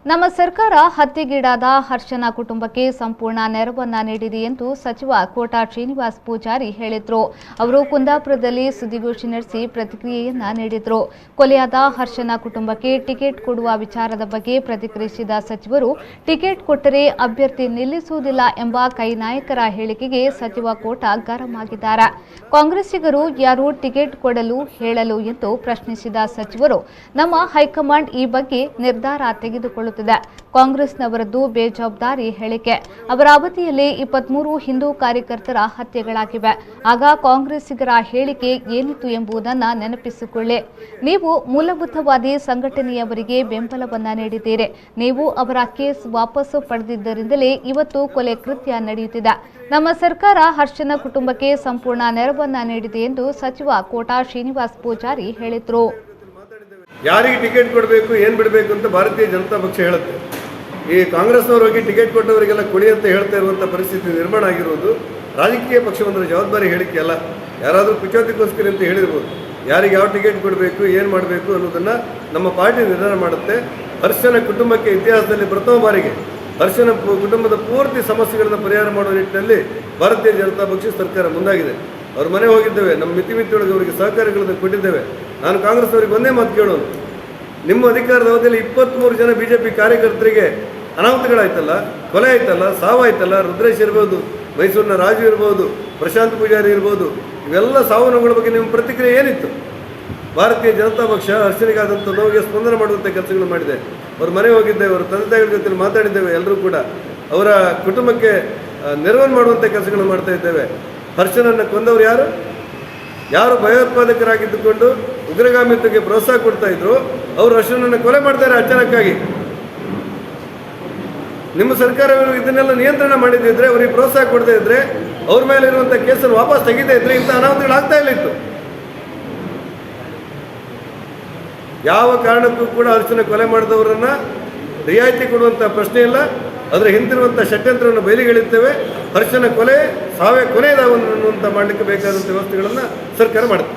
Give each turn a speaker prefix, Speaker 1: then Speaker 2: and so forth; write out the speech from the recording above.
Speaker 1: ನಮ್ಮ ಸರ್ಕಾರ ಹತ್ಯೆಗೀಡಾದ ಹರ್ಷನ ಕುಟುಂಬಕ್ಕೆ ಸಂಪೂರ್ಣ ನೆರವನ್ನ ನೀಡಿದೆ ಎಂದು ಸಚಿವ ಕೋಟಾ ಶ್ರೀನಿವಾಸ್ ಪೂಜಾರಿ ಹೇಳಿದರು. ಅವರು ಕುಂದಾಪುರದಲ್ಲಿ ಸುದ್ದಿಗೋಷ್ಠಿ ನಡೆಸಿ ಪ್ರತಿಕ್ರಿಯೆಯನ್ನ ನೀಡಿದರು. ಕೊಲೆಯಾದ ಹರ್ಷನ ಕುಟುಂಬಕ್ಕೆ ಟಿಕೆಟ್ ಕೊಡುವ ವಿಚಾರದ ಬಗ್ಗೆ ಪ್ರತಿಕ್ರಿಯಿಸಿದ ಸಚಿವರು, ಟಿಕೆಟ್ ಕೊಟ್ಟರೆ ಅಭ್ಯರ್ಥಿ ನಿಲ್ಲಿಸುವುದಿಲ್ಲ ಎಂಬ ಕೈ ನಾಯಕರ ಹೇಳಿಕೆಗೆ ಸಚಿವ ಕೋಟಾ ಗರಂ ಆಗಿದ್ದಾರೆ. ಕಾಂಗ್ರೆಸ್ಸಿಗರು ಯಾರು ಟಿಕೆಟ್ ಕೊಡಲು ಹೇಳಲು ಎಂದು ಪ್ರಶ್ನಿಸಿದ ಸಚಿವರು, ನಮ್ಮ ಹೈಕಮಾಂಡ್ ಈ ಬಗ್ಗೆ ನಿರ್ಧಾರ ತೆಗೆದುಕೊಳ್ಳುತ್ತದೆ. ಕಾಂಗ್ರೆಸ್ನವರದ್ದು ಬೇಜವಾಬ್ದಾರಿ ಹೇಳಿಕೆ. ಅವರ ಅವಧಿಯಲ್ಲಿ 23 ಹಿಂದೂ ಕಾರ್ಯಕರ್ತರ ಹತ್ಯೆಗಳಾಗಿವೆ. ಆಗ ಕಾಂಗ್ರೆಸ್ಸಿಗರ ಹೇಳಿಕೆ ಏನಿತ್ತು ಎಂಬುದನ್ನು ನೆನಪಿಸಿಕೊಳ್ಳಿ. ನೀವು ಮೂಲಭೂತವಾದಿ ಸಂಘಟನೆಯವರಿಗೆ ಬೆಂಬಲವನ್ನ ನೀಡಿದ್ದೀರಿ. ನೀವು ಅವರ ಕೇಸ್ ವಾಪಸ್ಸು ಪಡೆದಿದ್ದರಿಂದಲೇ ಇವತ್ತು ಕೊಲೆ ಕೃತ್ಯ ನಡೆಯುತ್ತಿದೆ. ನಮ್ಮ ಸರ್ಕಾರ ಹರ್ಷನ ಕುಟುಂಬಕ್ಕೆ ಸಂಪೂರ್ಣ ನೆರವನ್ನ ನೀಡಿದೆ ಎಂದು ಸಚಿವ ಕೋಟಾ ಶ್ರೀನಿವಾಸ್ ಪೂಜಾರಿ ಹೇಳಿದರು.
Speaker 2: ಯಾರಿಗೆ ಟಿಕೆಟ್ ಕೊಡಬೇಕು ಏನು ಬಿಡಬೇಕು ಅಂತ ಭಾರತೀಯ ಜನತಾ ಪಕ್ಷ ಹೇಳುತ್ತೆ. ಈ ಕಾಂಗ್ರೆಸ್ನವರು ಹೋಗಿ ಟಿಕೆಟ್ ಕೊಟ್ಟವರಿಗೆಲ್ಲ ಕೊಡಿ ಅಂತ ಹೇಳ್ತಾ ಇರುವಂಥ ಪರಿಸ್ಥಿತಿ ನಿರ್ಮಾಣ ಆಗಿರುವುದು ರಾಜಕೀಯ ಪಕ್ಷವೊಂದರ ಜವಾಬ್ದಾರಿ ಹೇಳಿಕೆ ಅಲ್ಲ. ಯಾರಾದರೂ ಕುಚೋತಿಗೋಸ್ಕರ ಅಂತ ಹೇಳಿರ್ಬೋದು. ಯಾರಿಗೆ ಯಾವ ಟಿಕೆಟ್ ಕೊಡಬೇಕು ಏನು ಮಾಡಬೇಕು ಅನ್ನೋದನ್ನು ನಮ್ಮ ಪಾರ್ಟಿ ನಿರ್ಧಾರ ಮಾಡುತ್ತೆ. ಹರ್ಷನ ಕುಟುಂಬಕ್ಕೆ ಇತಿಹಾಸದಲ್ಲಿ ಪ್ರಥಮ ಬಾರಿಗೆ ಹರ್ಷನ ಕುಟುಂಬದ ಪೂರ್ತಿ ಸಮಸ್ಯೆಗಳನ್ನು ಪರಿಹಾರ ಮಾಡುವ ನಿಟ್ಟಿನಲ್ಲಿ ಭಾರತೀಯ ಜನತಾ ಪಕ್ಷ ಸರ್ಕಾರ ಮುಂದಾಗಿದೆ. ಅವ್ರ ಮನೆ ಹೋಗಿದ್ದೇವೆ, ನಮ್ಮ ಮಿತಿಯೊಳಗೆ ಅವರಿಗೆ ಸಹಕಾರಗಳನ್ನು ಕೊಟ್ಟಿದ್ದೇವೆ. ನಾನು ಕಾಂಗ್ರೆಸ್ ಅವರಿಗೆ ಒಂದೇ ಮಾತು ಕೇಳೋನು, ನಿಮ್ಮ ಅಧಿಕಾರದ ಅವಧಿಯಲ್ಲಿ 23 ಜನ BJP ಕಾರ್ಯಕರ್ತರಿಗೆ ಅನಾಹುತಗಳಾಯ್ತಲ್ಲ, ಕೊಲೆ ಆಯ್ತಲ್ಲ, ಸಾವಾಯ್ತಲ್ಲ. ರುದ್ರೇಶ್ ಇರ್ಬೋದು, ಮೈಸೂರಿನ ರಾಜು ಇರ್ಬೋದು, ಪ್ರಶಾಂತ್ ಪೂಜಾರಿ ಇರ್ಬೋದು, ಇವೆಲ್ಲ ಸಾವು ನೋವುಗಳ ಬಗ್ಗೆ ನಿಮ್ಮ ಪ್ರತಿಕ್ರಿಯೆ ಏನಿತ್ತು? ಭಾರತೀಯ ಜನತಾ ಪಕ್ಷ ಹರ್ಷನಿಗಾದಂಥ ನೋವಿಗೆ ಸ್ಪಂದನೆ ಮಾಡುವಂಥ ಕೆಲಸಗಳು ಮಾಡಿದೆ. ಅವ್ರ ಮನೆ ಹೋಗಿದ್ದೇವೆ, ಅವರ ತಂದೆ ತಾಯಿಗಳ ಜೊತೆ ಮಾತಾಡಿದ್ದೇವೆ. ಎಲ್ಲರೂ ಕೂಡ ಅವರ ಕುಟುಂಬಕ್ಕೆ ನೆರವನ್ನು ಮಾಡುವಂಥ ಕೆಲಸಗಳನ್ನು ಮಾಡ್ತಾ ಇದ್ದೇವೆ. ಹರ್ಷನನ್ನು ಕೊಂದವರು ಯಾರು ಭಯೋತ್ಪಾದಕರಾಗಿದ್ದುಕೊಂಡು ಉಗ್ರಗಾಮಿತ್ವಕ್ಕೆ ಪ್ರೋತ್ಸಾಹ ಕೊಡ್ತಾ ಇದ್ರು, ಅವರು ಹರ್ಷನನ್ನು ಕೊಲೆ ಮಾಡ್ತಾರೆ ಅಚಾನಕ್ಕಾಗಿ. ನಿಮ್ಮ ಸರ್ಕಾರ ಇದನ್ನೆಲ್ಲ ನಿಯಂತ್ರಣ ಮಾಡಿದ್ದಿದ್ರೆ, ಅವರಿಗೆ ಪ್ರೋತ್ಸಾಹ ಕೊಡದೇ ಇದ್ದರೆ, ಅವ್ರ ಮೇಲೆ ಇರುವಂಥ ಕೇಸನ್ನು ವಾಪಸ್ ತೆಗೆದೇ ಇದ್ದರೆ ಇಂಥ ಅನಾಹುತಗಳಾಗ್ತಾ ಇಲ್ಲಿತ್ತು. ಯಾವ ಕಾರಣಕ್ಕೂ ಕೂಡ ಹರ್ಷನ ಕೊಲೆ ಮಾಡಿದವರನ್ನು ರಿಯಾಯಿತಿ ಕೊಡುವಂಥ ಪ್ರಶ್ನೆ ಇಲ್ಲ. ಅದರ ಹಿಂದಿರುವಂಥ ಷಡ್ಯಂತ್ರವನ್ನು ಬಯಲಿಗೆಳಿದ್ದೇವೆ. ಹರ್ಷನ ಕೊಲೆ ಸಾವೇ ಕೊನೆಯದಾಗುವಂತ ಮಾಡಲಿಕ್ಕೆ ಬೇಕಾದಂಥ ವ್ಯವಸ್ಥೆಗಳನ್ನು ಸರ್ಕಾರ ಮಾಡುತ್ತೆ.